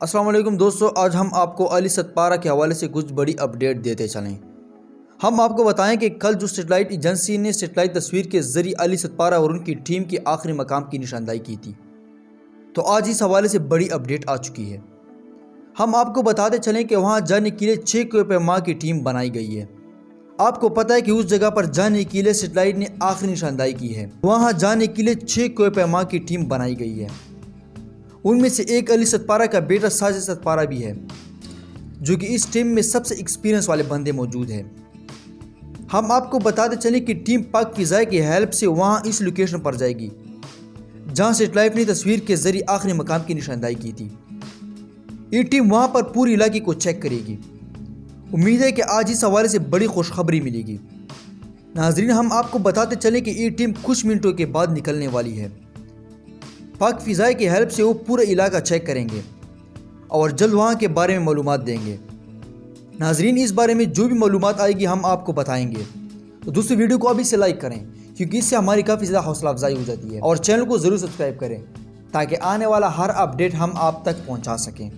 अस्सलाम वालेकुम दोस्तों, आज हम आपको अली सतपारा के हवाले से कुछ बड़ी अपडेट देते चलें। हम आपको बताएं कि कल जो सेटेलाइट एजेंसी ने सेटेलाइट तस्वीर के ज़रिए अली सतपारा और उनकी टीम के आखिरी मकाम की निशानदाही की थी, तो आज इस हवाले से बड़ी अपडेट आ चुकी है। हम आपको बताते चलें कि वहाँ जाने के लिए 6 कोह की टीम बनाई गई है। आपको पता है कि उस जगह पर जाने के लिए सेटेलाइट ने आखिरी निशानदाही की है। वहाँ जाने के लिए 6 कोह की टीम बनाई गई है। उनमें से एक अली सतपारा का बेटा साजिद सतपारा भी है, जो कि इस टीम में सबसे एक्सपीरियंस वाले बंदे मौजूद हैं। हम आपको बताते चलें कि टीम पाक फ़िज़ा की हेल्प से वहां इस लोकेशन पर जाएगी जहां सेटेलाइट ने तस्वीर के जरिए आखिरी मकाम की निशानदाही की थी। ये टीम वहां पर पूरी इलाके को चेक करेगी। उम्मीद है कि आज इस हवाले से बड़ी खुशखबरी मिलेगी। नाजरीन, हम आपको बताते चलें कि ये टीम कुछ मिनटों के बाद निकलने वाली है। पाक फ़िज़ा की हेल्प से वो पूरा इलाका चेक करेंगे और जल्द वहाँ के बारे में मालूमात देंगे। नाजरीन, इस बारे में जो भी मालूमात आएगी हम आपको बताएंगे। तो दोस्तों, वीडियो को अभी से लाइक करें क्योंकि इससे हमारी काफ़ी ज़्यादा हौसला अफजाई हो जाती है, और चैनल को ज़रूर सब्सक्राइब करें ताकि आने वाला हर अपडेट हम आप तक पहुँचा सकें।